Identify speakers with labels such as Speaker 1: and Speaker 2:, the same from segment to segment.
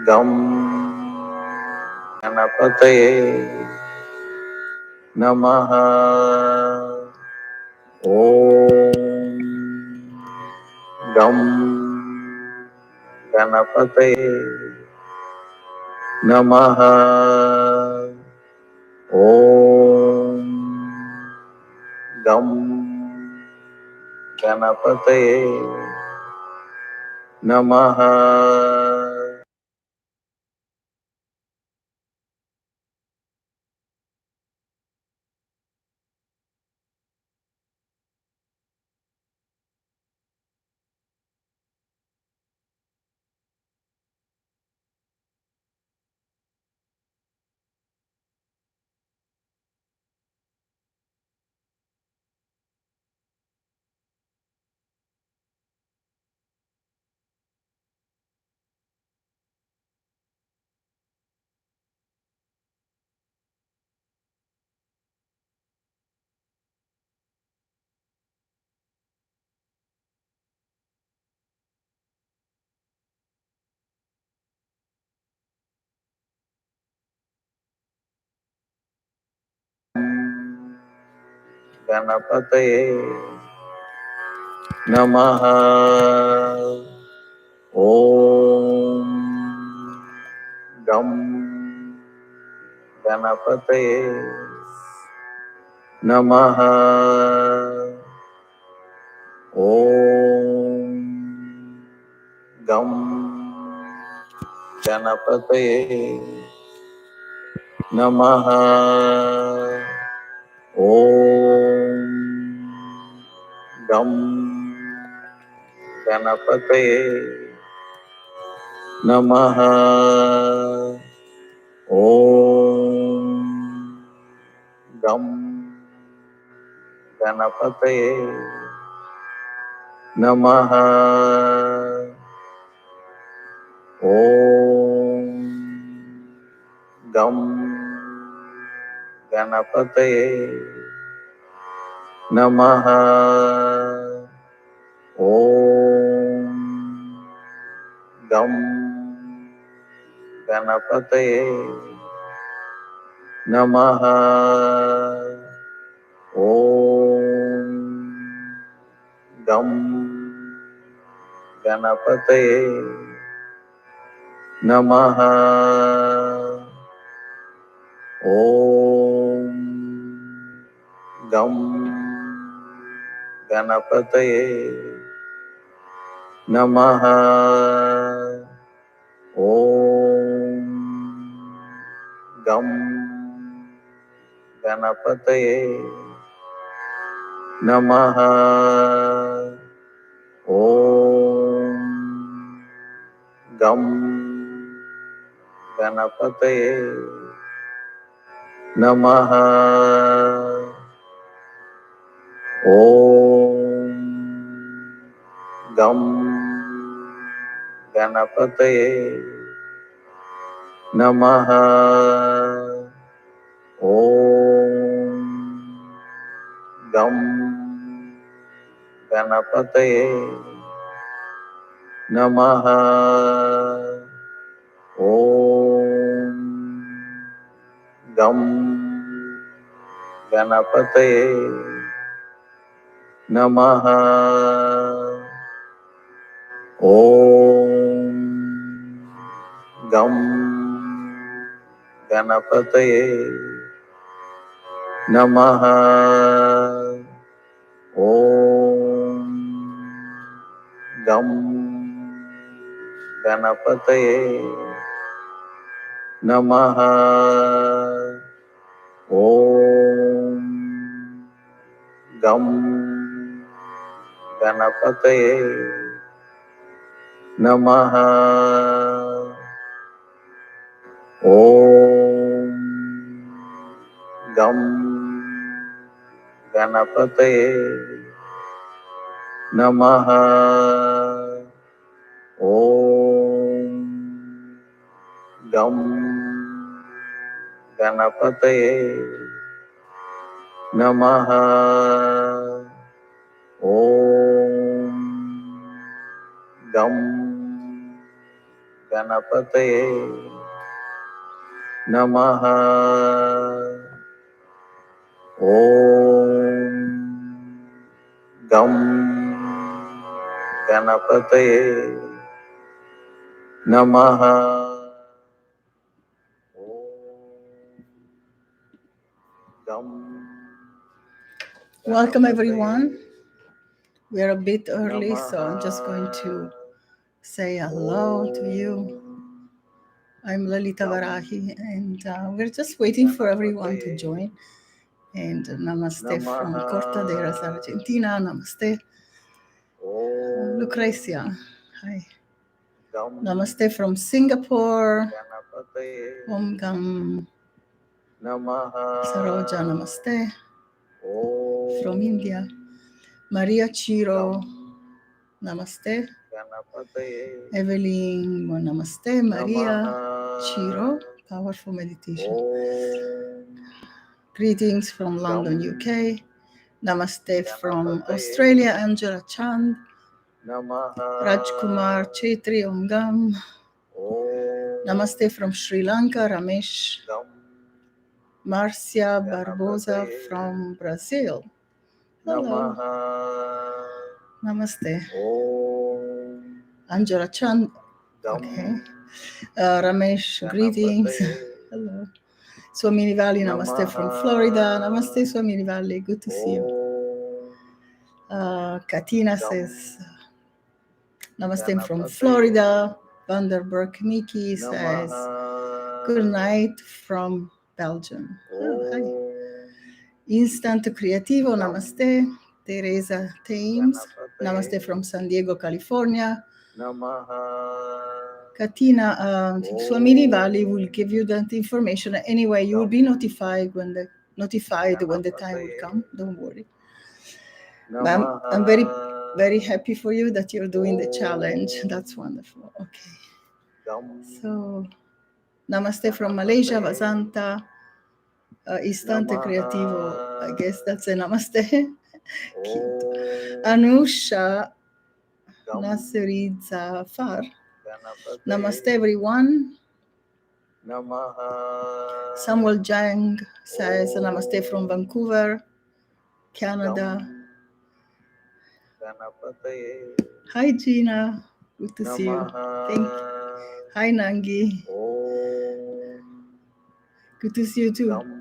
Speaker 1: Gam Ganapataye Namaha. Om Gam Ganapataye Namaha. Om Gam Ganapataye Namaha. Ganapataye Namaha. Om Gam Ganapataye Namaha. Om Gam Ganapataye Namaha. Om Gam Ganapataye Namaha. Om Gam Ganapataye Namaha. Om Gam Ganapataye Namaha. Om Gam Ganapataye Namaha. Om Gam Ganapataye Namaha. Om Gam Ganapataye Namaha. Om Gam Ganapataye Namaha. Om Gam Ganapataye Namaha. Om Gam Ganapataye Namaha. Om Gam Ganapataye Namaha. Om Gam Ganapataye Namaha. Om Gam Ganapataye Namaha. Om Gam Ganapataye Namaha. Om Gam Ganapataye Namaha. Om Gam Ganapataye Namaha. Om Gam Ganapataye Namaha. Om Gam Ganapataye Namaha. Om Gam Ganapataye Namaha.
Speaker 2: Welcome everyone. We are a bit early, so I'm just going to say hello to you. I'm Lalita Varahi, and we're just waiting for everyone to join. And namaste from Cortaderas, Argentina. Namaste. Lucrecia. Hi. Namaste from Singapore. Om Gam. Saroja, namaste. From India. Maria Chiro. Namaste. Evelyn, namaste. Maria Chiro, powerful meditation. Greetings from London, UK. Namaste from Australia, Angela Chand. Rajkumar Chetri Omgam. Namaste from Sri Lanka, Ramesh. Marcia Barbosa from Brazil. Hello. Namaste. Angela Chand. Okay. Ramesh, greetings. Hello. Swamini Valley, namaste from Florida. Namaste, Swamini Valley. Good to see you. Katina says, namaste from Florida. Vanderberg Miki says, good night from Belgium. Oh, hi. Instant Creativo, namaste. Teresa Thames, namaste from San Diego, California. Katina, Swamini Valley will give you that information. Anyway, you will be notified when the time will come. Don't worry. I'm very, very happy for you that you're doing the challenge. That's wonderful. Okay. So, namaste from Malaysia, Vasanta. Istante Creativo. I guess that's a namaste. Cute. Anusha Nasiri Zafar. Namaste, everyone. Samuel Jang says namaste from Vancouver, Canada. Hi, Gina. Good to see you. Thank you. Hi, Nangi. Good to see you too.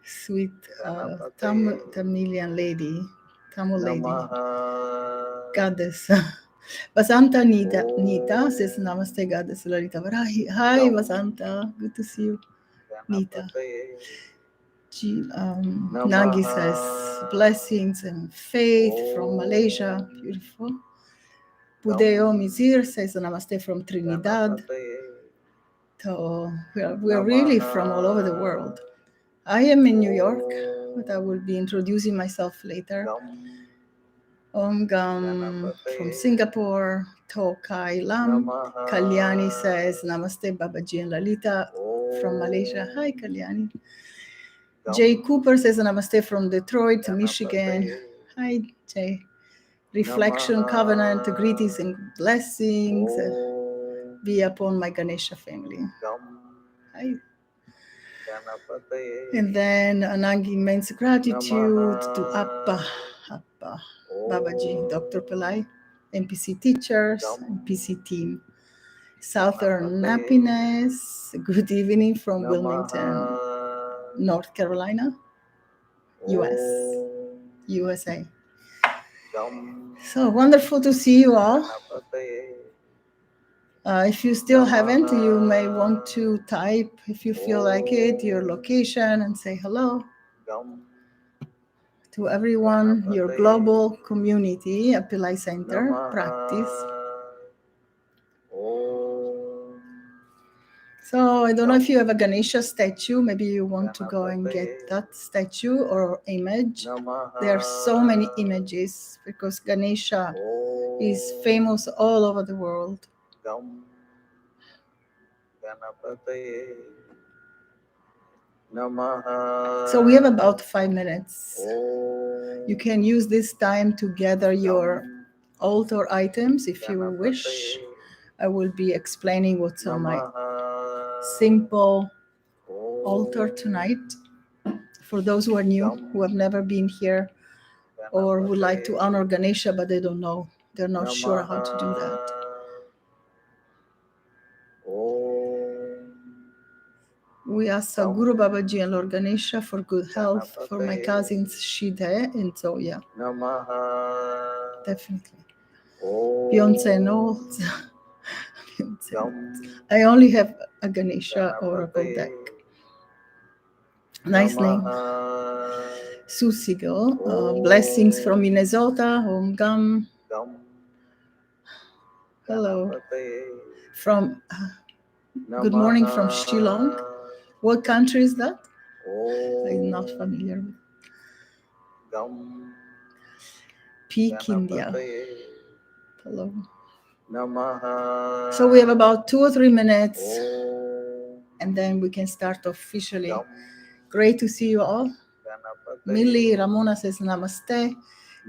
Speaker 2: Sweet Tamilian lady, Tamil lady, goddess. Vasanta Nita says namaste, goddess Lalita Varahi. Hi, Vasanta. Good to see you. Nita. Nagi says blessings and faith from Malaysia. Beautiful. Budeo Mizir says namaste from Trinidad. So we're really from all over the world. I am in New York, but I will be introducing myself later. Om Gam from Singapore. Tokai Lam. Kalyani says namaste, Babaji and Lalita from Malaysia. Hi, Kalyani. Jay Cooper says namaste from Detroit, Michigan. Hi, Jay. Reflection, covenant, greetings and blessings be upon my Ganesha family. Hi. And then Anangi means gratitude to Appa, Babaji, Dr. Pillai, MPC teachers, MPC team. Southern happiness. Good evening from Wilmington, North Carolina, USA. So wonderful to see you all. If you still haven't, you may want to type, if you feel like it, your location and say hello to everyone, your global community at Pillai Center practice. So I don't know if you have a Ganesha statue. Maybe you want to go and get that statue or image. There are so many images because Ganesha is famous all over the world. So we have about 5 minutes. You can use this time to gather your altar items if you wish, I will be explaining what's on my
Speaker 1: Namaha
Speaker 2: simple
Speaker 1: Om
Speaker 2: altar tonight. For those who are new, who have never been here, or would like to honor Ganesha, but they don't know, they're not sure how to do that.
Speaker 1: Om
Speaker 2: We ask Guru Babaji and Lord Ganesha for good health for my cousins Shide and Zoya.
Speaker 1: Namaha
Speaker 2: Definitely.
Speaker 1: Om
Speaker 2: Beyonce knows. Beyonce knows. I only have a Ganesha oracle deck. Nice name. Susigo. Blessings from Minnesota. Om Gam. Hello. From good morning from Shillong. What country is that? I'm not familiar with. Peak, India. Hello. So we have about 2 or 3 minutes, and then we can start officially. Great to see you all. Millie Ramona says namaste.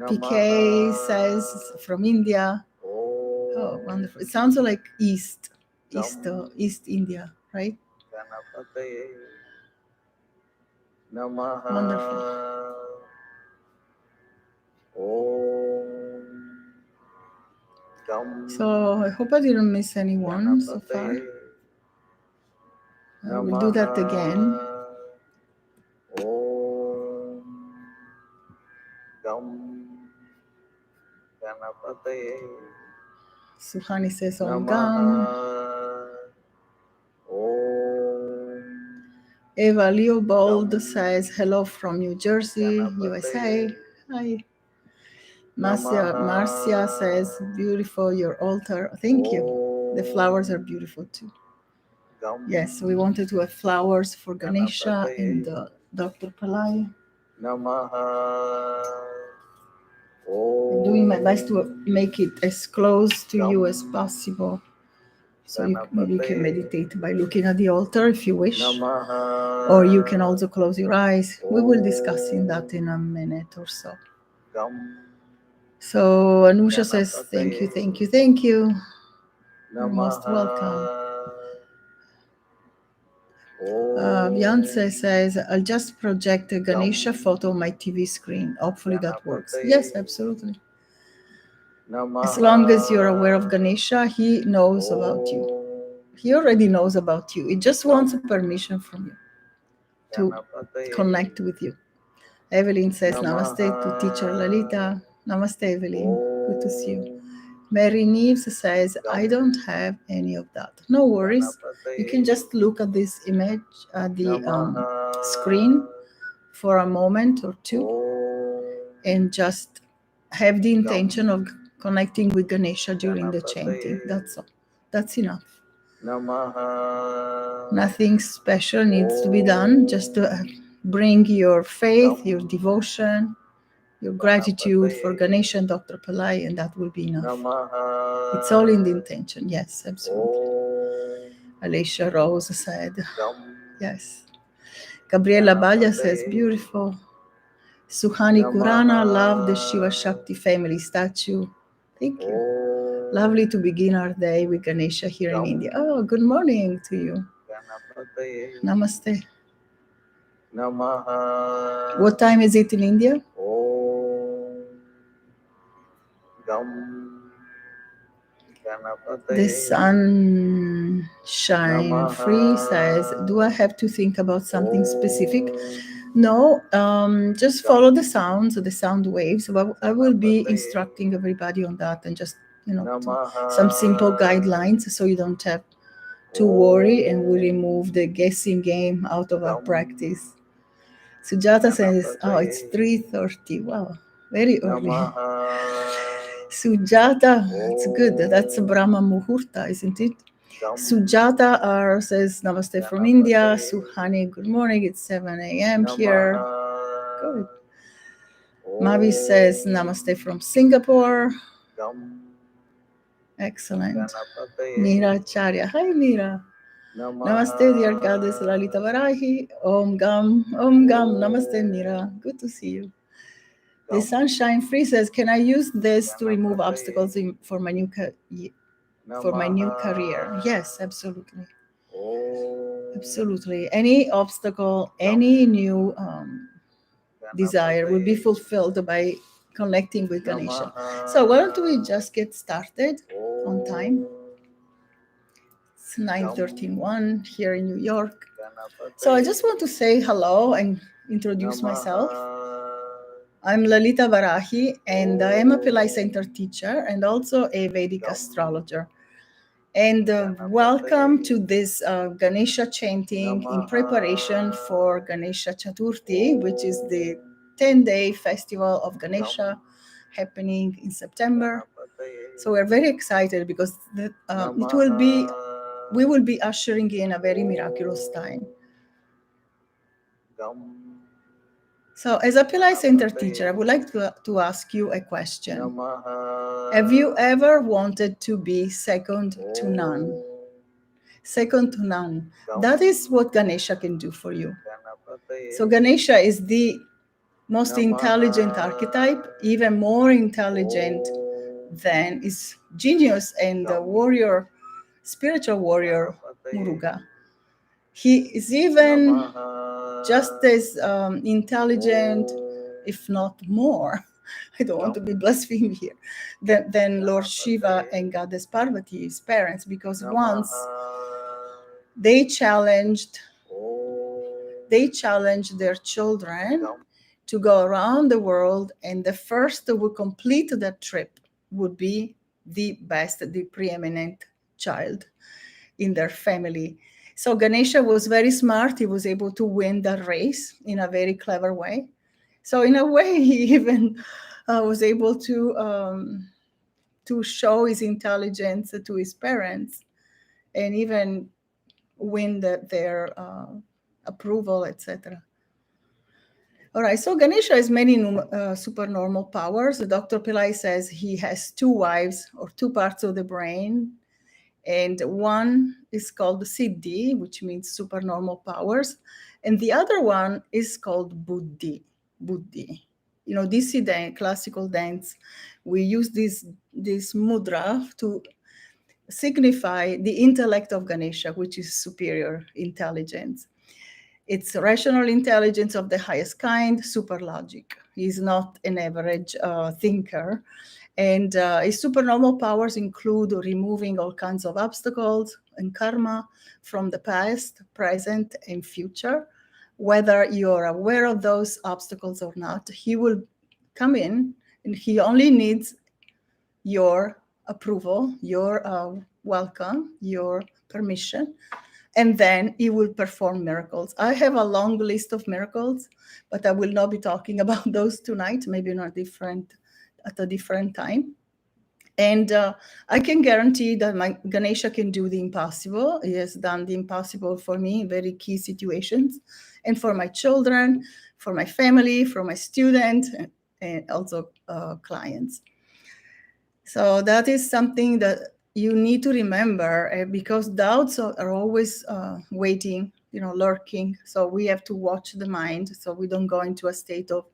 Speaker 2: PK says from India. Oh, wonderful. It sounds like East India, right? Wonderful. So I hope I didn't miss anyone so far. I will do that again. Suhani says Om Gam. Eva Leopold says hello from New Jersey, USA. Hi. Marcia says beautiful your altar. Thank you. The flowers are beautiful too. Yes, we wanted to have flowers for Ganesha and Dr. Pillai. I'm doing my best to make it as close to you as possible. So maybe you can meditate by looking at the altar if you wish. Or you can also close your eyes. We will discuss that in a minute or so. So Anusha says, thank you, thank you, thank you. You're most welcome. Beyonce says, I'll just project a Ganesha photo on my TV screen. Hopefully that works. Yes, absolutely. As long as you're aware of Ganesha, he knows about you. He already knows about you. He just wants a permission from you to connect with you. Evelyn says, namaste to teacher Lalita. Namaste, Evelyn. Good to see you. Mary Neves says, I don't have any of that. No worries. You can just look at this image at the screen for a moment or two and just have the intention of connecting with Ganesha during the chanting. That's all. That's enough. Nothing special needs to be done. Just to bring your faith, your devotion, your gratitude for Ganesha and Dr. Pillai, and that will be enough. It's all in the intention. Yes, absolutely. Alicia Rose said, yes. Gabriela Baglia says, beautiful. Suhani Kurana, love the Shiva Shakti family statue. Thank you. Lovely to begin our day with Ganesha here in India. Oh, good morning to you. Namaste. What time is it in India? The sunshine free says, do I have to think about something specific? No, just follow the sounds, the sound waves. But I will be instructing everybody on that and just, some simple guidelines so you don't have to worry, and we remove the guessing game out of our practice. Sujata says, oh, it's 3:30. Wow, very early. Sujata, it's good. That's Brahma Muhurta, isn't it? Sujata says, namaste from India. Suhani, good morning. It's 7 a.m. here. Good. Mavi says, namaste from Singapore. Excellent. Meera Acharya. Hi, Meera. Namaste, dear Goddess Lalita Varahi. Om Gam. Om Gam. Namaste, Meera. Good to see you. The sunshine free says, can I use this to remove obstacles for my new for my new career. Yes, absolutely. Absolutely. Any obstacle, any new desire will be fulfilled by connecting with Ganesha. So why don't we just get started on time? It's 9:31 here in New York. So I just want to say hello and introduce myself. I'm Lalita Varahi, and I am a Pillai Center teacher and also a Vedic astrologer. And welcome to this Ganesha chanting in preparation for Ganesha Chaturthi, which is the 10-day festival of Ganesha happening in September. So we're very excited because we will be ushering in a very miraculous time. So as a Pillai Center teacher, I would like to ask you a question. Have you ever wanted to be second to none? Second to none. That is what Ganesha can do for you. So Ganesha is the most intelligent archetype, even more intelligent than is genius and the warrior, spiritual warrior Muruga. He is even just as intelligent, if not more. I don't want to be blaspheme here, than Lord Shiva and Goddess Parvati, his parents, because once they challenged their children to go around the world, and the first who would complete that trip would be the best, the preeminent child in their family. So Ganesha was very smart. He was able to win that race in a very clever way. So in a way, he even was able to show his intelligence to his parents, and even win their approval, etc. All right, so Ganesha has many supernormal powers. Dr. Pillai says he has two wives or two parts of the brain, and one is called Siddhi, which means supernormal powers, and the other one is called Buddhi. You know, Disi dance, classical dance, we use this mudra to signify the intellect of Ganesha, which is superior intelligence. It's rational intelligence of the highest kind, super logic. He's not an average thinker. And his supernormal powers include removing all kinds of obstacles and karma from the past, present, and future. Whether you're aware of those obstacles or not, he will come in, and he only needs your approval, your welcome, your permission, and then he will perform miracles. I have a long list of miracles, but I will not be talking about those tonight, maybe at a different time. And I can guarantee that my Ganesha can do the impossible. He has done the impossible for me in very key situations, and for my children, for my family, for my students, and also clients. So that is something that you need to remember, because doubts are always waiting, lurking. So we have to watch the mind so we don't go into a state of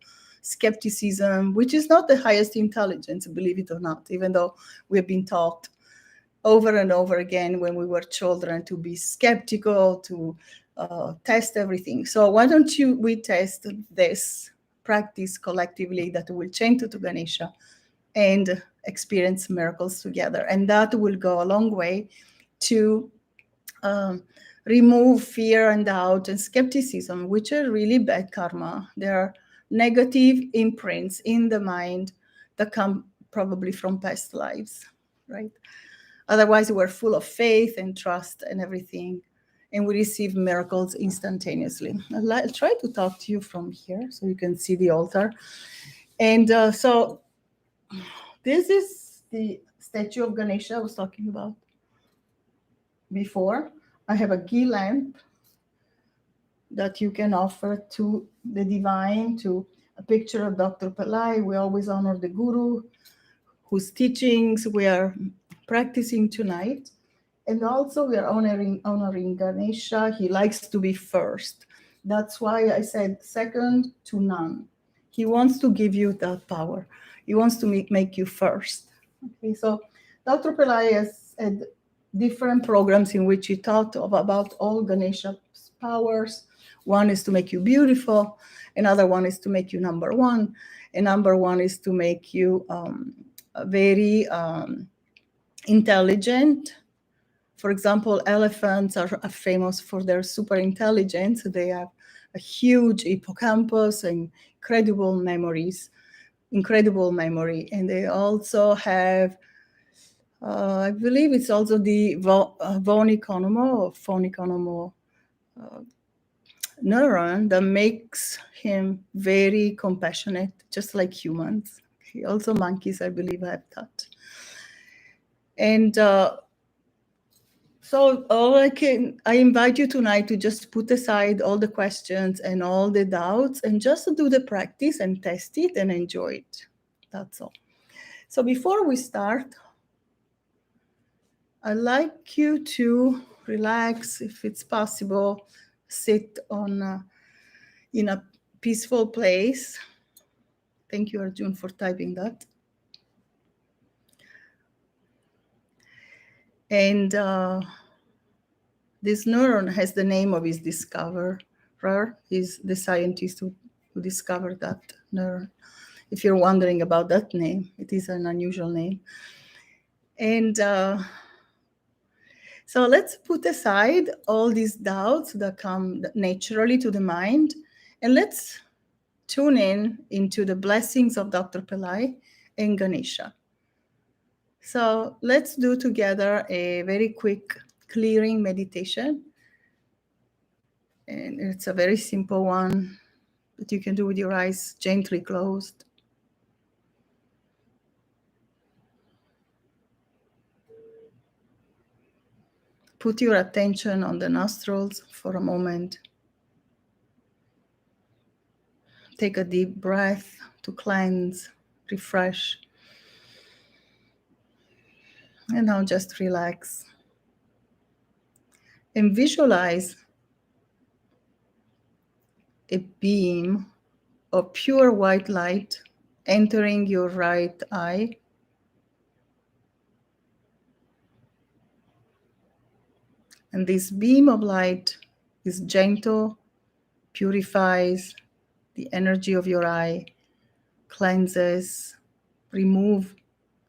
Speaker 2: skepticism, which is not the highest intelligence, believe it or not, even though we've been taught over and over again when we were children to be skeptical, to test everything. So why don't we test this practice collectively that will change to Ganesha and experience miracles together. And that will go a long way to remove fear and doubt and skepticism, which are really bad karma. There are negative imprints in the mind that come probably from past lives, right? Otherwise, we're full of faith and trust and everything, and we receive miracles instantaneously. I'll try to talk to you from here so you can see the altar. And so this is the statue of Ganesha I was talking about before. I have a ghee lamp that you can offer to the divine, to a picture of Dr. Pillai. We always honor the guru whose teachings we are practicing tonight. And also we are honoring Ganesha. He likes to be first. That's why I said second to none. He wants to give you that power. He wants to make you first. Okay, so Dr. Pillai has had different programs in which he taught about all Ganesha's powers. One is to make you beautiful. Another one is to make you number one. And number one is to make you very intelligent. For example, elephants are famous for their super intelligence. They have a huge hippocampus and incredible memory. And they also have, I believe it's also the phoniconomo neuron that makes him very compassionate, just like humans. Also monkeys, I believe, have that. And so I invite you tonight to just put aside all the questions and all the doubts and just do the practice and test it and enjoy it. That's all. So before we start, I'd like you to relax, if it's possible, sit in a peaceful place. Thank you, Arjun, for typing that. And this neuron has the name of his discoverer. He's the scientist who discovered that neuron. If you're wondering about that name, it is an unusual name. And so let's put aside all these doubts that come naturally to the mind, and let's tune in into the blessings of Dr. Pillai and Ganesha. So let's do together a very quick clearing meditation. And it's a very simple one that you can do with your eyes gently closed. Put your attention on the nostrils for a moment. Take a deep breath to cleanse, refresh. And now just relax. And visualize a beam of pure white light entering your right eye. And this beam of light is gentle, purifies the energy of your eye, cleanses, removes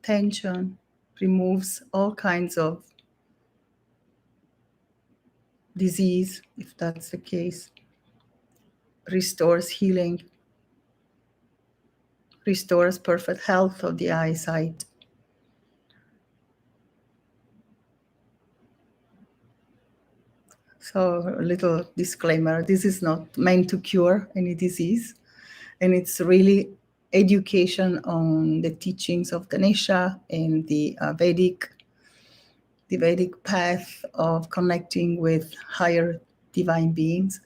Speaker 2: tension, removes all kinds of disease, if that's the case, restores healing, restores perfect health of the eyesight. So a little disclaimer, this is not meant to cure any disease, and it's really education on the teachings of Ganesha and the Vedic path of connecting with higher divine beings.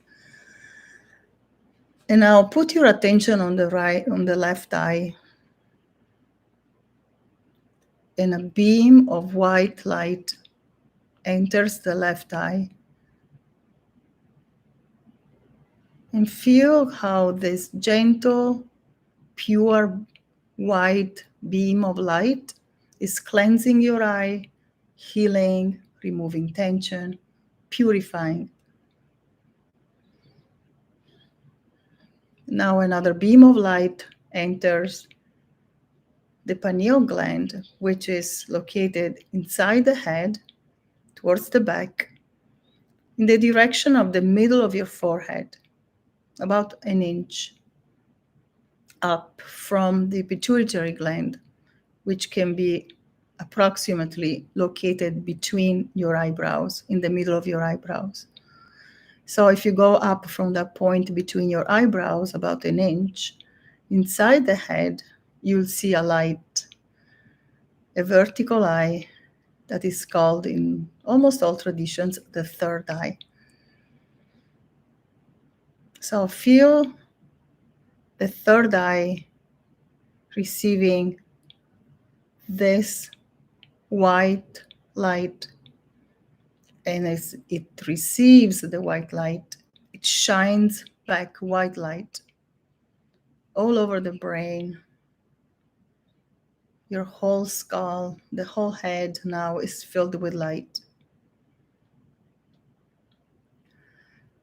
Speaker 2: And now put your attention on the left eye, and a beam of white light enters the left eye. And feel how this gentle, pure, white beam of light is cleansing your eye, healing, removing tension, purifying. Now another beam of light enters the pineal gland, which is located inside the head, towards the back, in the direction of the middle of your forehead, about an inch up from the pituitary gland, which can be approximately located between your eyebrows, in the middle of your eyebrows. So if you go up from that point between your eyebrows, about an inch, inside the head, you'll see a light, a vertical eye that is called in almost all traditions the third eye. So feel the third eye receiving this white light. And as it receives the white light, it shines back white light all over the brain, Your whole skull, the whole head now is filled with light.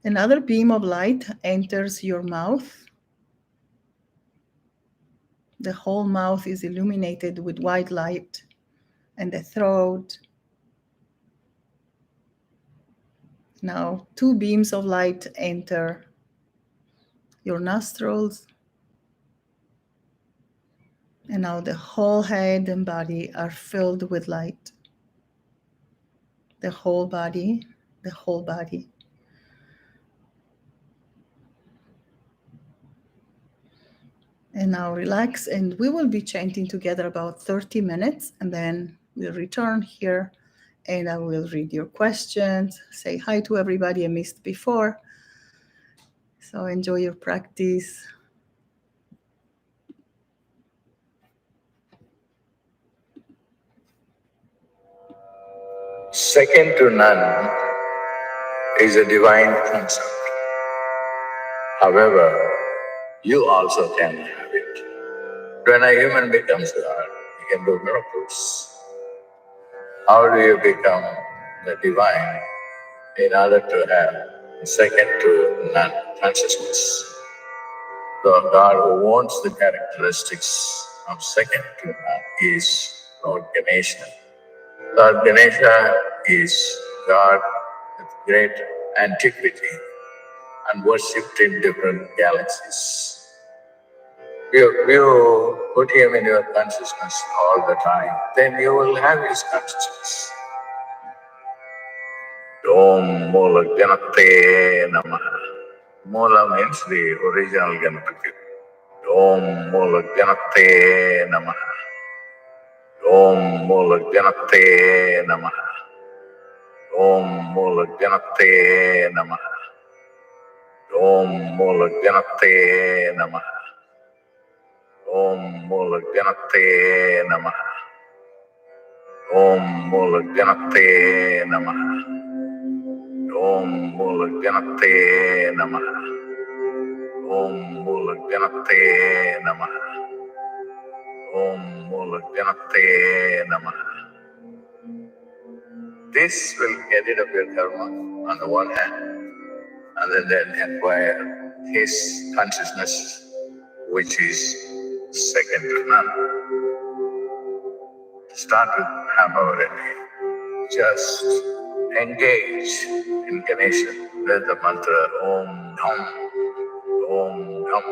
Speaker 2: Another beam of light enters your mouth. The whole mouth is illuminated with white light, and the throat. Now, two beams of light enter your nostrils, and now the whole head and body are filled with light. The whole body, the whole body. And now relax, and we will be chanting together about 30 minutes, and then we'll return here and I will read your questions, say hi to everybody I missed before. So enjoy your practice.
Speaker 1: Second to none is a divine concept. However, you also can have it. When a human becomes God, he can do miracles. How do you become the divine in order to have second to none consciousness? The God who owns the characteristics of second to none is Lord Ganesha. Lord Ganesha is God with great antiquity and worshipped in different galaxies. You put him in your consciousness all the time, then you will have his consciousness. Om Mula Ganapate Namaha. Mula means the original Ganapati. Om Mula Ganapate Namaha. Om Mula Ganapate Namaha. Om Mula Ganapate Namaha. Om Mula Ganapate Namaha. Om Mula Ganapate Namaha. Om Mula Ganapate Namaha. Om Mula Ganapate Namaha. Om Mula Ganapate Namaha. Om Mula Ganapate Namaha. This will get rid of your karma on the one hand, and then acquire his consciousness, which is second to none. Start with Hamavati. Just engage in Ganesha with the mantra Om Dham, Om Dham.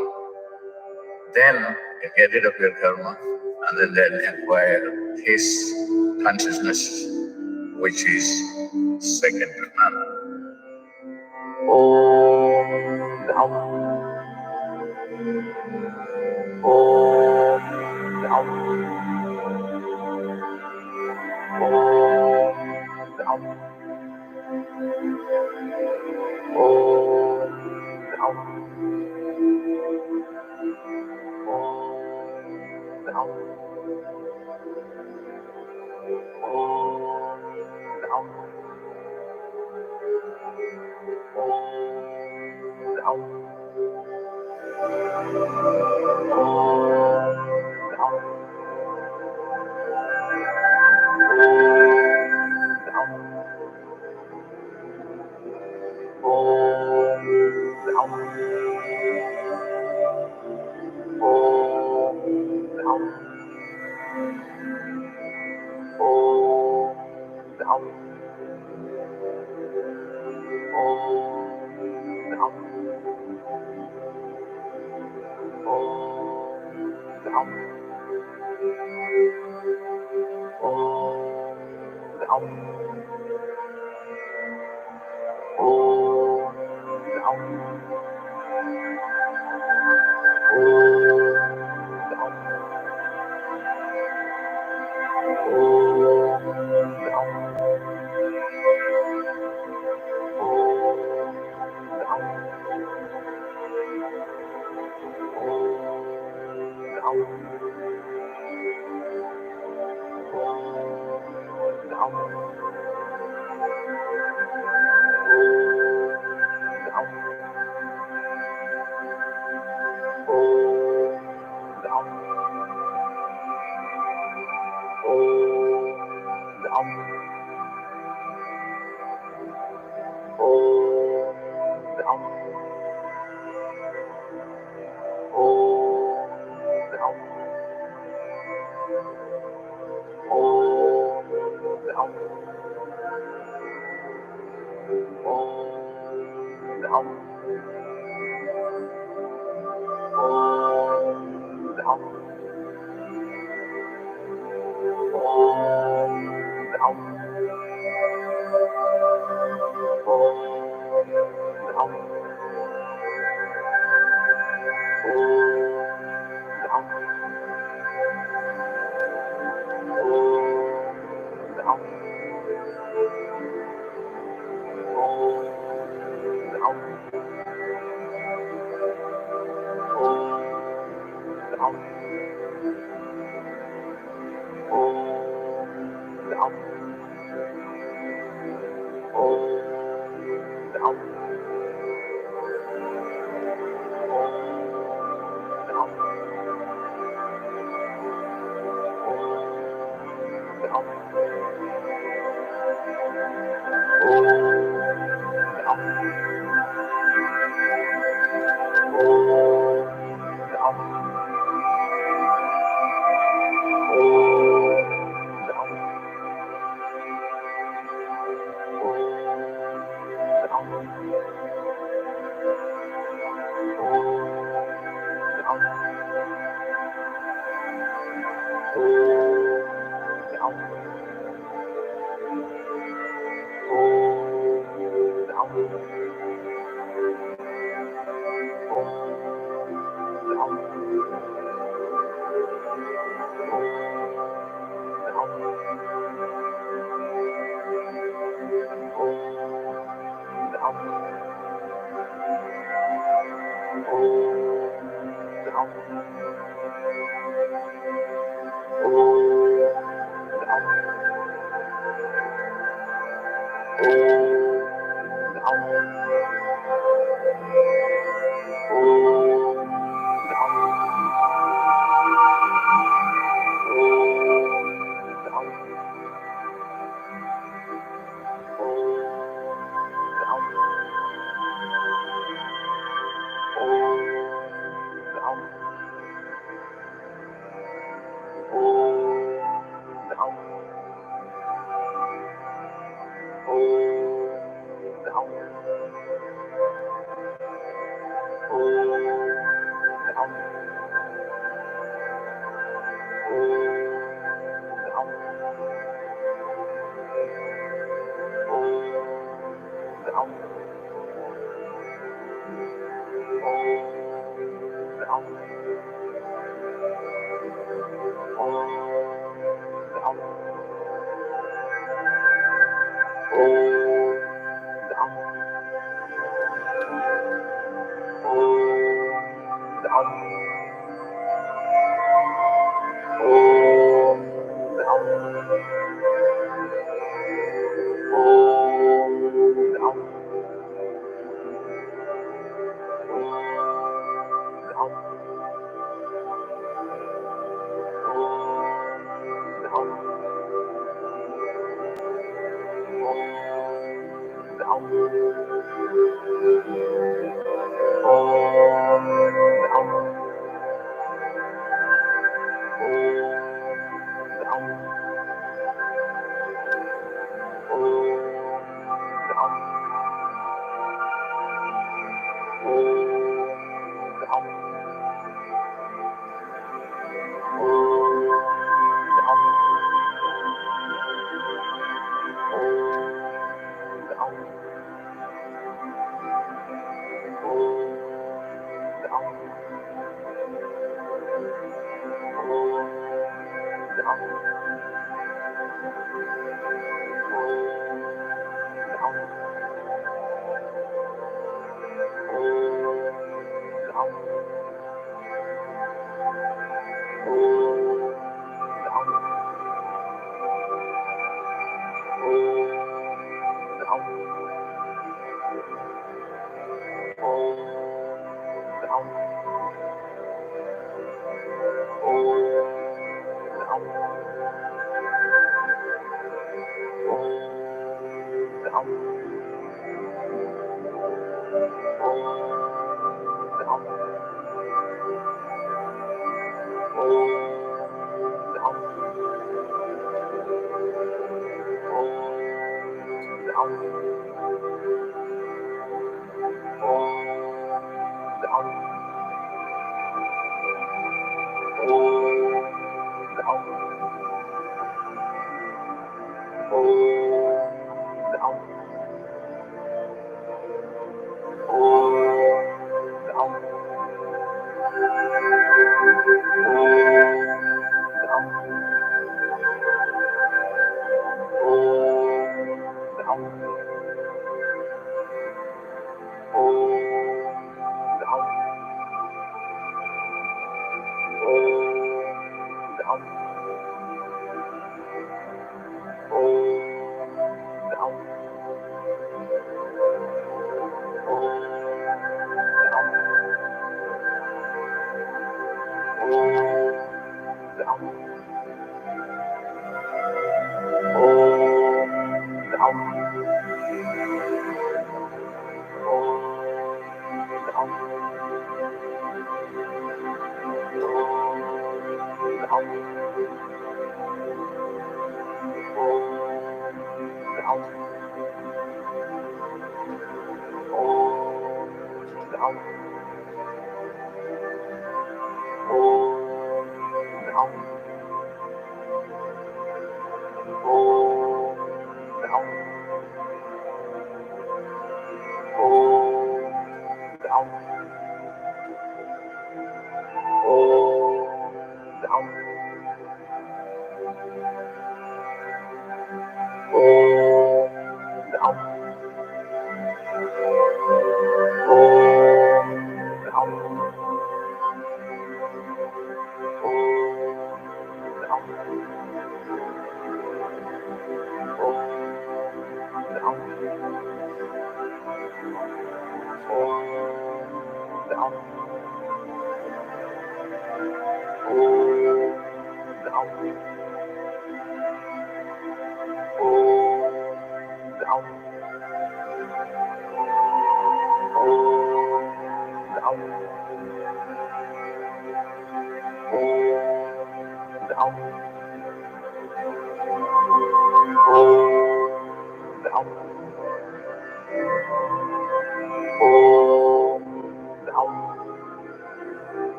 Speaker 1: Then you get rid of your karma and then acquire his consciousness, which is second to none. Om Dham, Om Dham, Om Dham, Om Dham, Om Dham.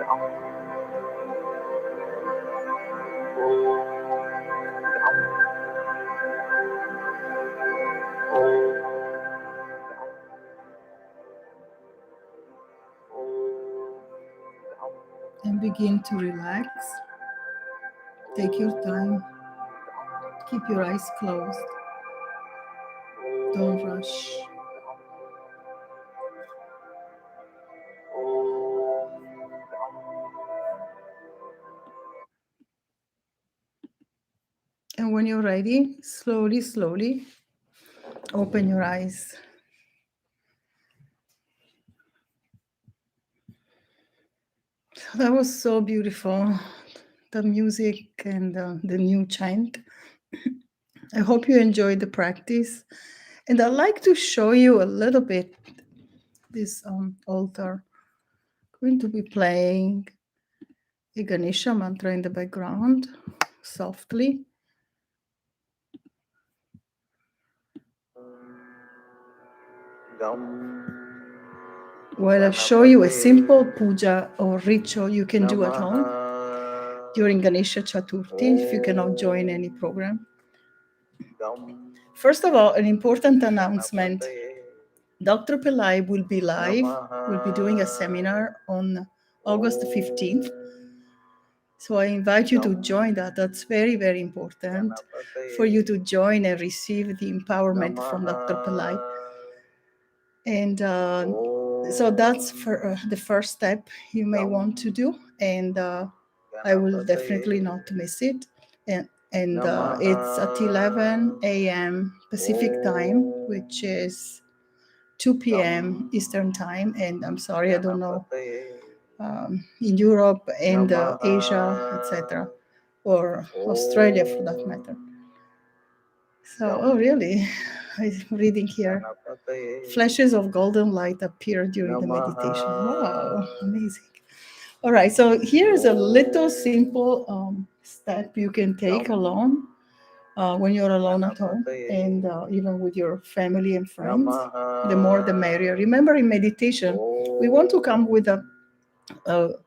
Speaker 2: And begin to relax. Take your time. Keep your eyes closed. Don't rush. And when you're ready, slowly, slowly open your eyes. That was so beautiful. The music and the new chant. I hope you enjoyed the practice. And I'd like to show you a little bit this altar. Going to be playing a Ganesha Mantra in the background, softly. While I show you a simple puja or ritual you can do at home during Ganesha Chaturthi, if you cannot join any program. First of all, an important announcement. Dr. Pillai will be live, will be doing a seminar on August 15th. So I invite you to join that. That's very, very important for you to join and receive the empowerment from Dr. Pillai. And so that's for the first step you may want to do. And I will definitely not miss it. And it's at 11 a.m. Pacific time, which is 2 p.m. Eastern time. And I'm sorry, I don't know in Europe and Asia, etc., or Australia for that matter. So, oh really? I'm reading here. Flashes of golden light appear during the meditation. Wow, amazing. All right, so here's a little simple step you can take alone when you're alone at home and even with your family and friends. The more the merrier. Remember, in meditation, we want to come with a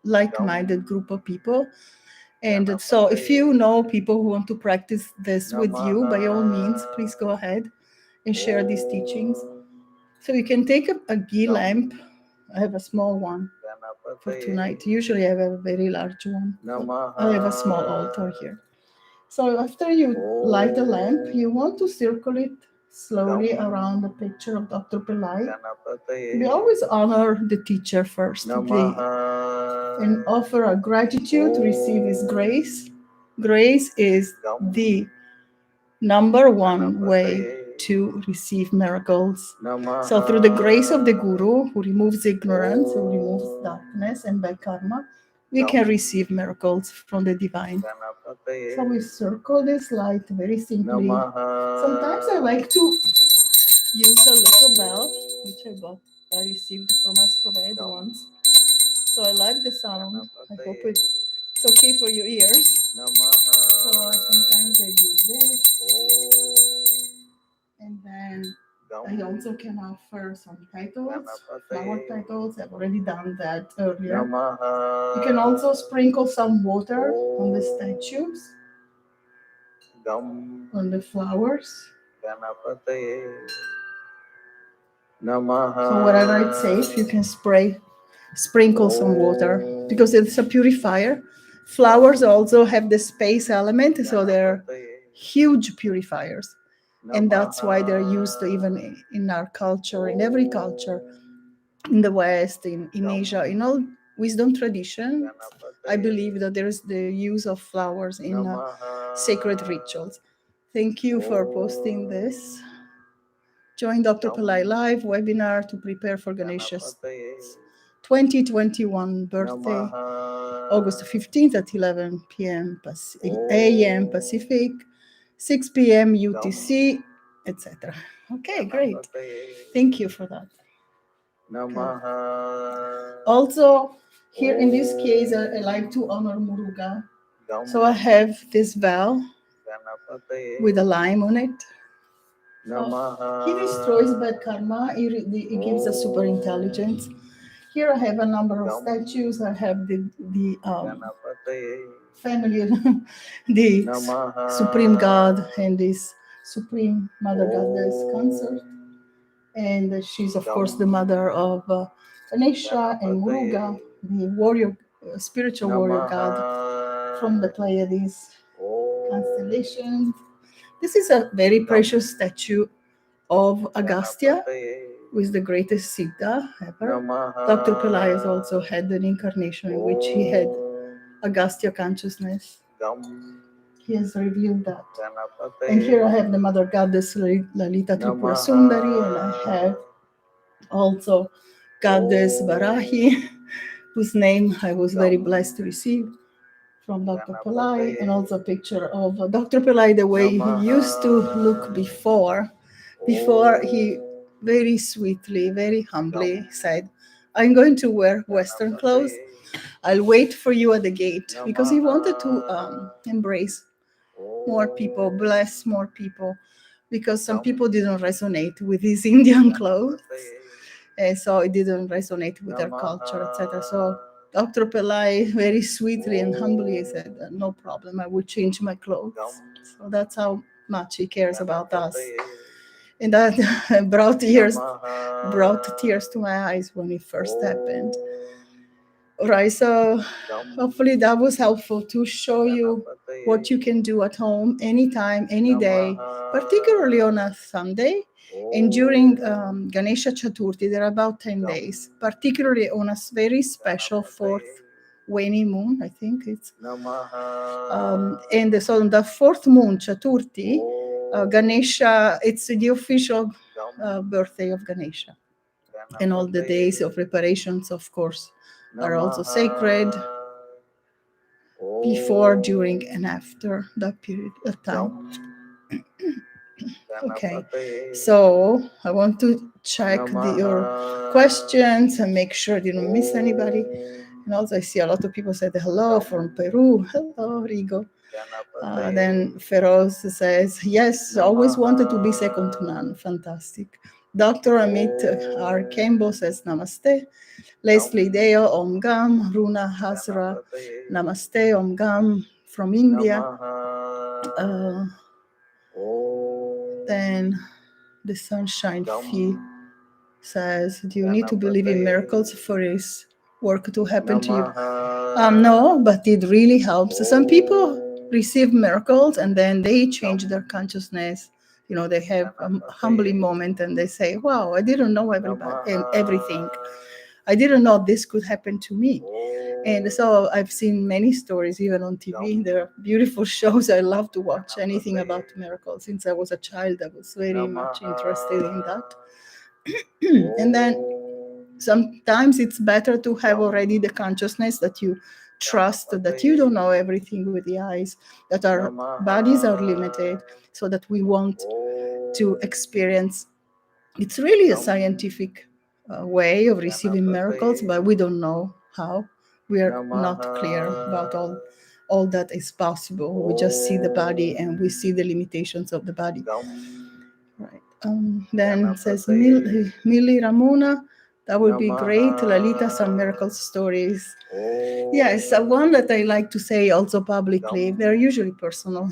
Speaker 2: like-minded group of people. And so if you know people who want to practice this with you, by all means, please go ahead and share these teachings. So you can take a ghee lamp. I have a small one for tonight. Usually I have a very large one. I have a small altar here. So after you light the lamp, you want to circle it slowly around the picture of Dr. Pillai. We always honor the teacher first and offer a gratitude to receive his grace. Grace is the number one way to receive miracles. So through the grace of the Guru, who removes ignorance, who removes darkness and bad karma, we can receive miracles from the divine. So we circle this light very simply. Sometimes I like to use a little bell, which I received from Astrobed once. So I like the sound. I hope it's okay for your ears. So sometimes I do this. And then I also can offer some titles, flower titles. I've already done that earlier. You can also sprinkle some water on the statues, on the flowers. So wherever it's safe, you can sprinkle some water because it's a purifier. Flowers also have the space element, so they're huge purifiers. And that's why they're used even in our culture, in every culture, in the West, in Asia, in all wisdom traditions. I believe that there's the use of flowers in sacred rituals. Thank you for posting this. Join Dr. Pillai live webinar to prepare for Ganesha's 2021 birthday, August 15th at 11 p.m. a.m. Pacific, 6 p.m. UTC, etc. Okay, great. Thank you for that. Okay. Also, here in this case, I like to honor Muruga. So I have this bell with a lime on it. So he destroys bad karma. He gives us super intelligence. Here I have a number of statues. I have the family, the Supreme God and this Supreme Mother Goddess Consort. And she's, of course, the mother of Ganesha and Muruga, the warrior, spiritual warrior god from the Pleiades constellation. This is a very precious statue of Agastya, who is the greatest Siddha ever. Dr. Pillai has also had an incarnation in which he had Agastya consciousness. He has revealed that. And here I have the Mother Goddess Lalita Tripura Sundari, and I have also Goddess Varahi, whose name I was very blessed to receive from Dr. Pillai, and also a picture of Dr. Pillai the way he used to look before he very sweetly, very humbly said, I'm going to wear Western clothes. I'll wait for you at the gate, because he wanted to embrace more people, bless more people, because some people didn't resonate with his Indian clothes, and so it didn't resonate with their culture, etc. So Dr. Pillai very sweetly and humbly said, no problem, I will change my clothes. So that's how much he cares about us. And that brought tears to my eyes when it first happened. All right, so hopefully that was helpful to show you what you can do at home, anytime, any day, particularly on a Sunday. And during Ganesha Chaturthi, there are about 10 days, particularly on a very special fourth waning moon, I think it's. And so on the fourth moon, Chaturthi, Ganesha, it's the official birthday of Ganesha. And all the days of preparations, of course, are also sacred before, during, and after that period of time. Okay, so I want to check your questions and make sure I didn't miss anybody. And also I see a lot of people said hello from Peru. Hello, Rigo. Then Feroz says, yes, always wanted to be second to none. Fantastic. Dr. Amit R. Kembo says namaste. Leslie Deo, Om Gam. Runa Hazra, namaste, Om Gam from India. Then the Sunshine Fee says, do you need to believe in miracles for his work to happen to you? No, but it really helps. Some people receive miracles and then they change their consciousness. You know, they have a humbling moment and they say, wow, I didn't know everything. I didn't know this could happen to me. And so I've seen many stories, even on TV. There are beautiful shows. I love to watch anything about miracles. Since I was a child, I was very much interested in that. And then sometimes it's better to have already the consciousness that you trust that you don't know everything with the eyes, that our bodies are limited, so that we want to experience. It's really a scientific way of receiving miracles, but we don't know how. We are not clear about all that is possible. We just see the body and we see the limitations of the body. Right. Then says Millie Ramona, that would be great. Lalita, some miracle stories. Yes, one that I like to say also publicly. They're usually personal,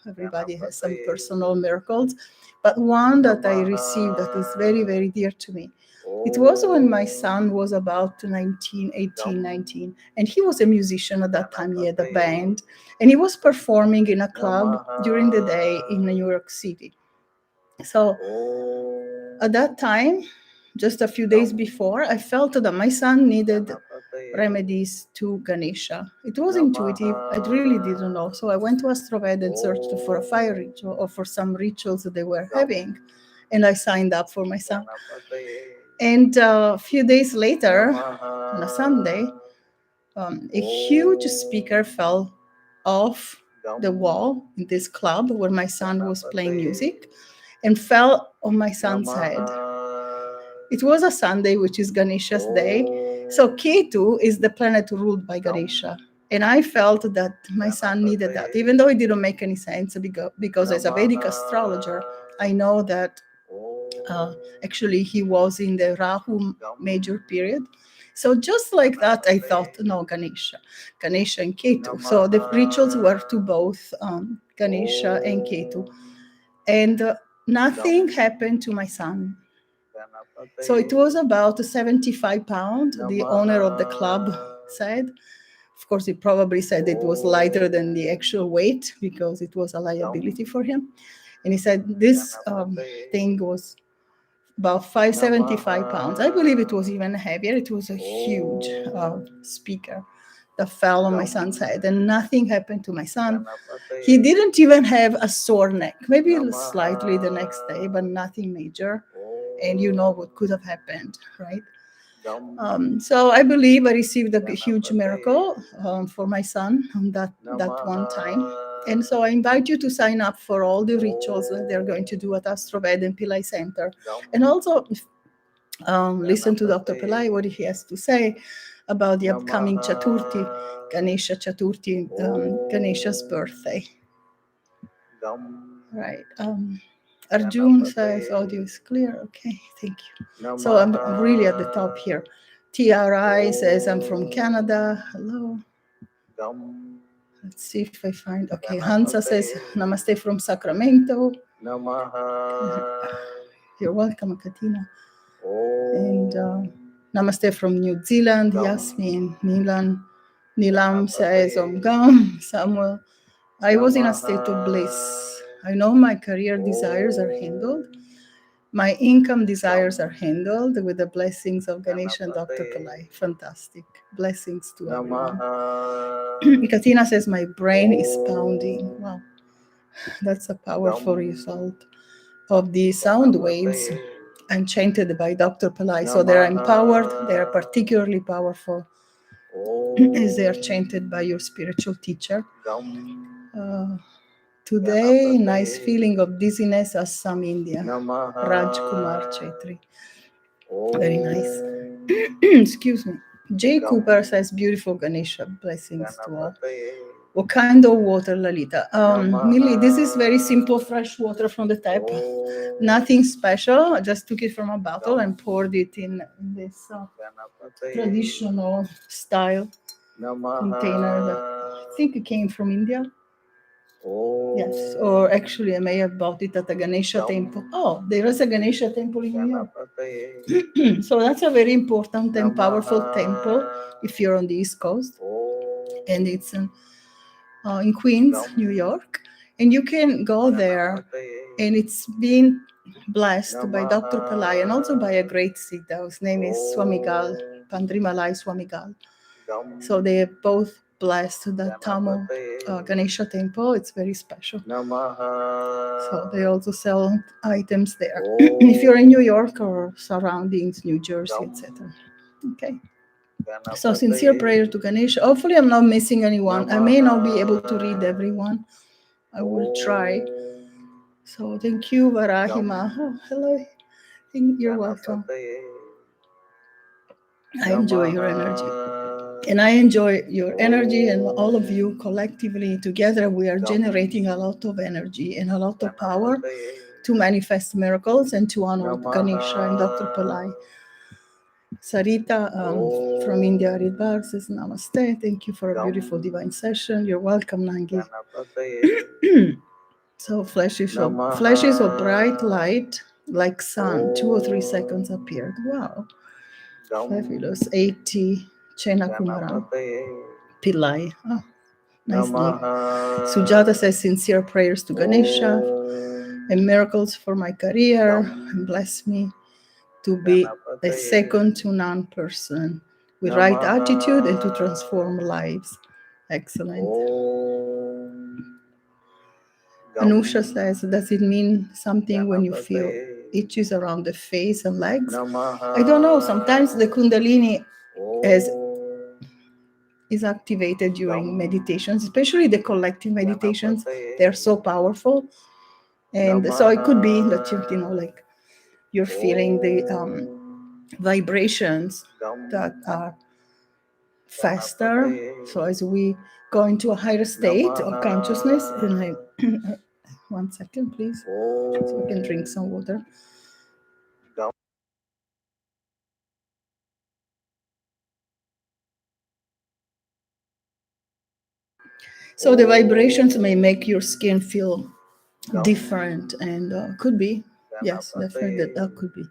Speaker 2: everybody has some personal miracles. But one that I received that is very, very dear to me. It was when my son was about 19, and he was a musician at that time. He had a band, and he was performing in a club during the day in New York City. So at that time, just a few days before, I felt that my son needed remedies to Ganesha. It was intuitive. I really didn't know. So I went to Astroved and searched for a fire ritual or for some rituals that they were having. And I signed up for my son. And a few days later, on a Sunday, a huge speaker fell off the wall in this club where my son was playing music and fell on my son's head. It was a Sunday, which is Ganesha's day. So Ketu is the planet ruled by Ganesha. And I felt that my son needed that, even though it didn't make any sense, because as a Vedic astrologer, I know that actually he was in the Rahu major period. So just like that, I thought, no, Ganesha and Ketu. So the rituals were to both Ganesha and Ketu. And nothing happened to my son. So it was about 75 pounds, the owner of the club said. Of course, he probably said it was lighter than the actual weight because it was a liability for him. And he said this thing was about 575 pounds. I believe it was even heavier. It was a huge speaker that fell on my son's head, and nothing happened to my son. He didn't even have a sore neck, maybe slightly the next day, but nothing major. And you know what could have happened, right? So I believe I received a huge miracle for my son on that one time. And so I invite you to sign up for all the rituals that they're going to do at Astroved and Pillai Center. And also listen to Dr. Pillai, what he has to say about the upcoming Chaturthi, Ganesha Chaturthi, Ganesha's birthday. Right. Arjun says audio is clear. Okay, thank you. So I'm really at the top here. TRI says I'm from Canada. Hello. Let's see if I find. Okay, Hansa says namaste from Sacramento. You're welcome, Katina. And namaste from New Zealand. Yasmin, Nilam says Om Samuel. I was in a state of bliss. I know my career desires are handled. My income desires are handled with the blessings of Ganesha and Dr. Pillai. Fantastic. Blessings to everyone. Katina says, my brain is pounding. Wow. That's a powerful result of the sound waves enchanted by Dr. Pillai. So they're empowered. They are particularly powerful as they are chanted by your spiritual teacher. Today, nice feeling of dizziness, Assam, India. Raj Kumar Chetri. Very nice. Excuse me. Jay Cooper says, beautiful Ganesha, blessings to all. What kind of water, Lalita? Millie, this is very simple fresh water from the tap. Nothing special. I just took it from a bottle and poured it in this traditional style container that I think it came from India. Yes, or actually I may have bought it at a Ganesha temple. Oh, there is a Ganesha temple in New York. So that's a very important and powerful temple if you're on the East Coast. And it's in Queens, New York. And you can go there, and it's been blessed by Dr. Pillai and also by a great Siddha whose name is Swamigal, Pandrimalai Swamigal. So they have both blessed the Tamil Ganesha temple. It's very special. So they also sell items there. If you're in New York or surroundings, New Jersey, etc. Okay. So sincere prayer to Ganesha. Hopefully I'm not missing anyone. I may not be able to read everyone. I will try. So thank you, Varahima. Oh, hello. You're welcome. I enjoy your energy. And I enjoy your energy, and all of you collectively together, we are generating a lot of energy and a lot of power to manifest miracles and to honor Ganesha and Dr. Pillai. Sarita from India, Aridbar says namaste. Thank you for a beautiful divine session. You're welcome, Nangi. So flashes of bright light like sun, 2 or 3 seconds appeared. Wow. Fabulous. 80 Chena Kumaran. Pillai. Oh, nice name. Sujata says sincere prayers to Ganesha and miracles for my career, and bless me to be a second to none person with right attitude and to transform lives. Excellent. Anusha says, does it mean something when you feel itches around the face and legs? I don't know. Sometimes the Kundalini is activated during meditations, especially the collective meditations. They're so powerful. And so it could be that like you're feeling the vibrations that are faster. So as we go into a higher state of consciousness, and I 1 second, please, so I can drink some water. So the vibrations may make your skin feel different, and could be, yes, definitely that could be.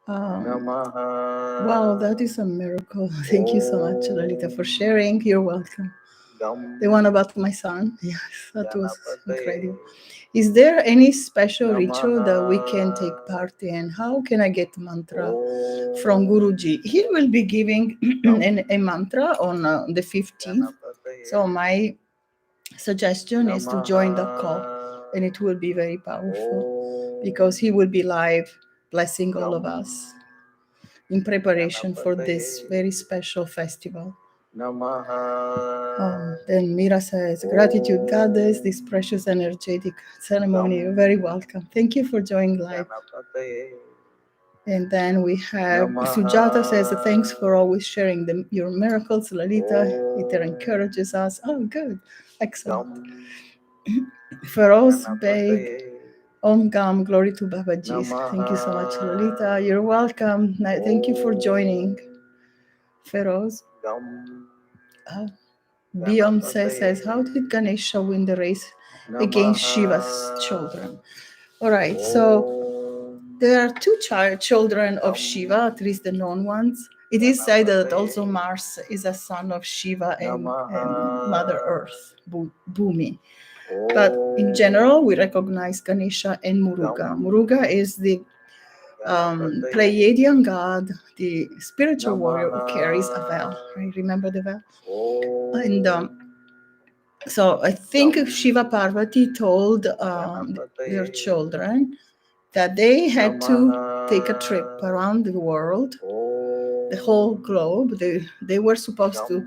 Speaker 2: Wow, that is a miracle. Thank you so much, Lalita, for sharing. You're welcome. The one about my son, yes, that was incredible. Is there any special ritual that we can take part in? How can I get mantra from Guruji? He will be giving a mantra on the 15th. So my suggestion is to join the call, and it will be very powerful because he will be live blessing all of us in preparation for this very special festival. Then Mira says, gratitude, Goddess, this precious energetic ceremony. You're very welcome. Thank you for joining live. And then we have Sujata says, thanks for always sharing your miracles, Lalita. It encourages us. Oh, good. Excellent. Feroz Beg, Om Gam, glory to Babaji. Thank you so much, Lalita. You're welcome. Thank you for joining. Feroz. Beyonce says, how did Ganesha win the race against Shiva's children? All right, so there are two children of Shiva, at least the known ones. It is said that also Mars is a son of Shiva and Mother Earth, Bhumi. But in general, we recognize Ganesha and Muruga. Muruga is the Pleiadian god, the spiritual warrior who carries a veil. Right? Remember the veil? And so I think Shiva Parvati told their children that they had to take a trip around the world, the whole globe. They were supposed to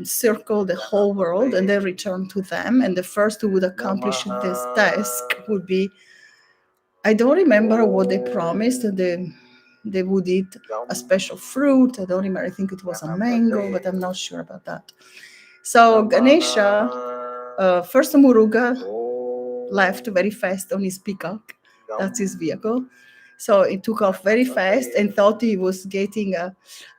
Speaker 2: circle the whole world and then return to them. And the first who would accomplish this task would be, I don't remember what they promised. They would eat a special fruit. I don't remember. I think it was a mango, but I'm not sure about that. So Ganesha, first Muruga left very fast on his peacock. That's his vehicle. So he took off very fast and thought he was getting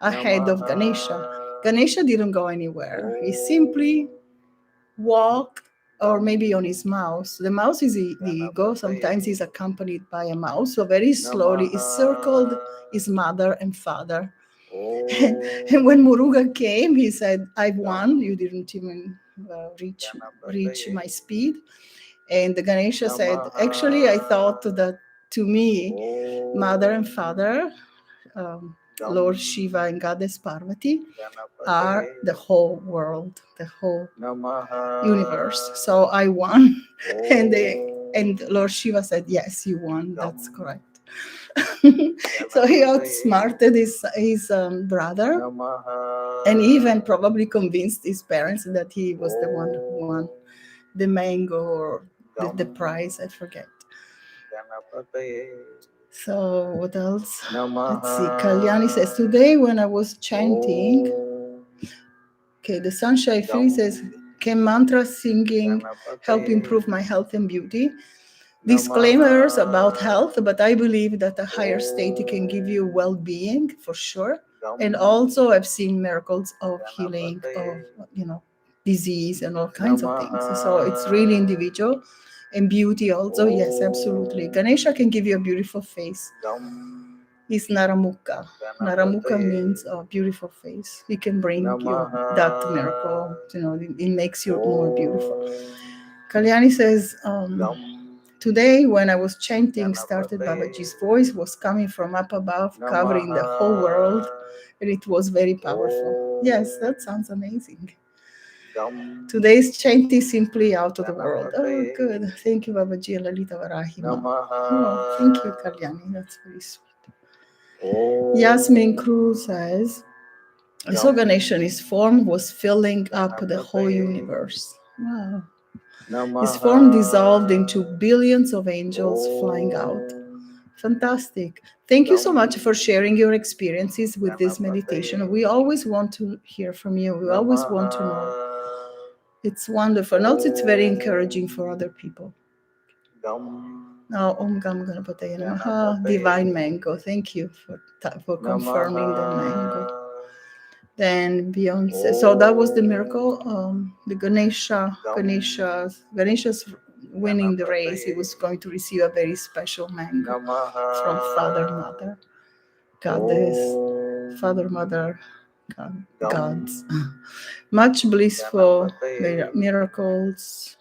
Speaker 2: ahead of Ganesha. Ganesha didn't go anywhere. He simply walked, or maybe on his mouse. The mouse is the ego. Sometimes he's accompanied by a mouse. So very slowly he circled his mother and father. And when Muruga came, he said, I've won. You didn't even reach my speed. And the Ganesha said, actually, I thought that to me, mother and father, Lord Shiva and Goddess Parvati, are the whole world, the whole universe. So I won. And Lord Shiva said, yes, you won. That's correct. So he outsmarted his brother, and even probably convinced his parents that he was the one who won the mango or the prize, I forget. So what else? Let's see. Kalyani says, today when I was chanting, okay, the Sunshine Free says, can mantra singing help improve my health and beauty? Disclaimers about health, but I believe that a higher state can give you well-being for sure. And also I've seen miracles of healing of, disease and all kinds of things. So it's really individual. And beauty also, yes, absolutely. Ganesha can give you a beautiful face. He's Naramukha. Naramukha means a beautiful face. He can bring you that miracle. It makes you more beautiful. Kalyani says, today when I was chanting, started Babaji's voice was coming from up above, covering the whole world, and it was very powerful. Yes, that sounds amazing. Today's chant is simply out of the world. Oh, good. Thank you, Babaji and Lalita Varahima. Oh, thank you, Kalyani. That's very sweet. Yasmin Cruz says, I saw Ganesha, his form was filling up the whole universe. Wow. His form dissolved into billions of angels flying out. Fantastic. Thank you so much for sharing your experiences with this meditation. We always want to hear from you. We always want to know. It's wonderful. And also it's very encouraging for other people. Now, Om Gam Ganapataya Namaha, divine mango. Thank you for confirming the mango. Then Beyonce. So that was the miracle. The Ganesha's winning the race. He was going to receive a very special mango from Father Mother, Goddess, Father Mother, gods. Much blissful miracles.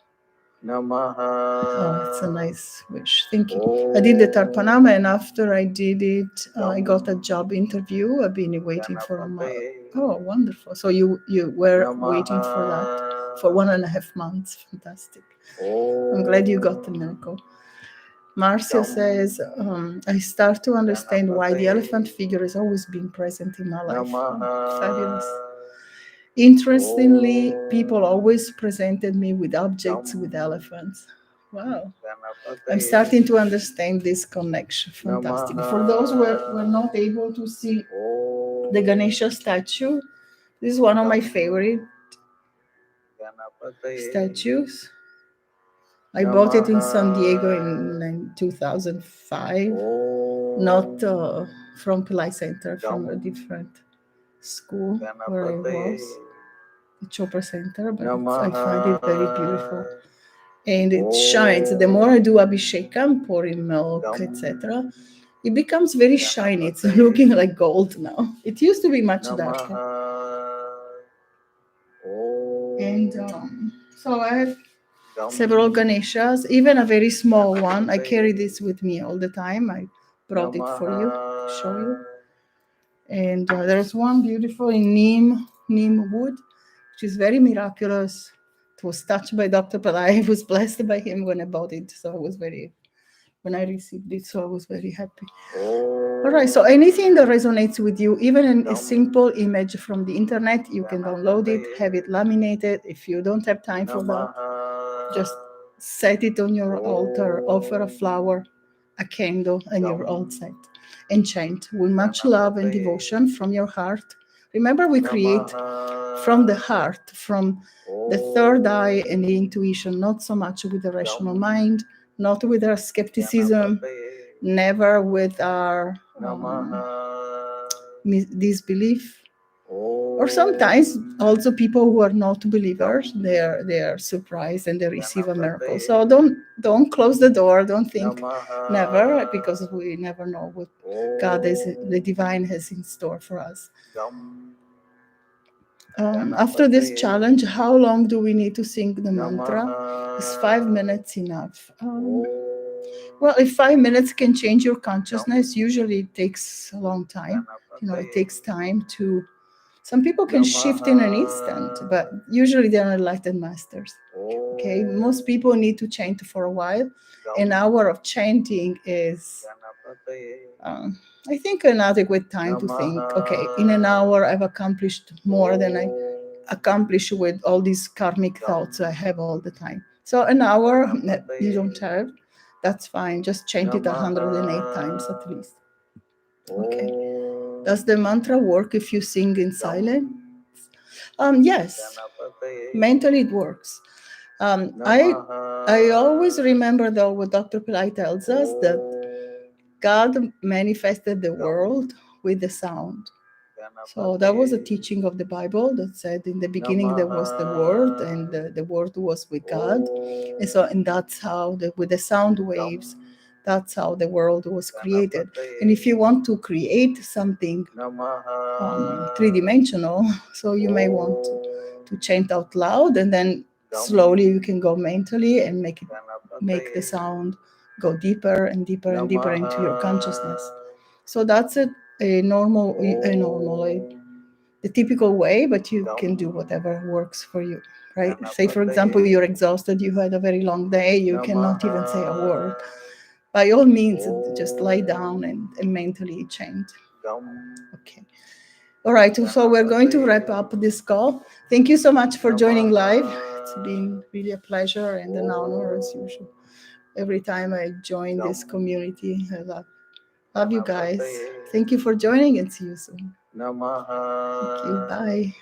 Speaker 2: Oh, it's a nice wish. Thank you. I did the Tarpanama, and after I did it, I got a job interview. I've been waiting for a month. Oh, wonderful! So you were waiting for that for 1.5 months. Fantastic. I'm glad you got the miracle. Marcia says, I start to understand why the elephant figure has always been present in my life. Oh, fabulous. Interestingly, people always presented me with objects with elephants. Wow. I'm starting to understand this connection. Fantastic. For those who were not able to see the Ganesha statue, this is one of my favorite statues. I bought it in San Diego in 2005, not from Pillai Center, from a different school where I was, the Chopra Center, but I find it very beautiful. And it shines. The more I do Abhishekam, pouring milk, etc., it becomes very shiny. It's looking like gold now. It used to be much darker. And so I have several Ganeshas, even a very small one. I carry this with me all the time. I brought it for you to show you. And there's one beautiful in neem wood, which is very miraculous. It was touched by Dr. Pillai. I was blessed by him when I bought it. So I was when I received it, so I was very happy. All right, so anything that resonates with you, even in a simple image from the internet, you can download it, have it laminated. If you don't have time for that, just set it on your altar, offer a flower, a candle, and you're all set. And chant with much love and devotion from your heart. Remember, we create from the heart, from the third eye and the intuition, not so much with the rational mind, not with our skepticism, never with our disbelief. Or sometimes also people who are not believers, they are surprised and they receive a miracle. So don't close the door. Don't think never, because we never know what God is, the divine has in store for us. After this challenge, how long do we need to sing the mantra? Is 5 minutes enough? Well, if 5 minutes can change your consciousness, usually it takes a long time. It takes time to. Some people can shift in an instant, but usually they are enlightened masters. Okay, most people need to chant for a while. An hour of chanting is, I think, an adequate time to think, okay, in an hour I've accomplished more than I accomplish with all these karmic thoughts I have all the time. So an hour you don't have, that's fine. Just chant it 108 times at least. Okay. Does the mantra work if you sing in silence? Yes. Mentally it works. I always remember though what Dr. Pillai tells us, that God manifested the world with the sound. So that was a teaching of the Bible that said in the beginning there was the Word, and the Word was with God. And that's how, with the sound waves, that's how the world was created. And if you want to create something three-dimensional, so you may want to chant out loud, and then slowly you can go mentally and make the sound go deeper and deeper and deeper into your consciousness. So that's the typical way, but you can do whatever works for you, right? Say, for example, you're exhausted, you had a very long day, you cannot even say a word. By all means, just lie down and mentally chant. Okay. All right, so we're going to wrap up this call. Thank you so much for joining live. It's been really a pleasure and an honor as usual. Every time I join this community, I love you guys. Thank you for joining, and see you soon. Thank you. Bye.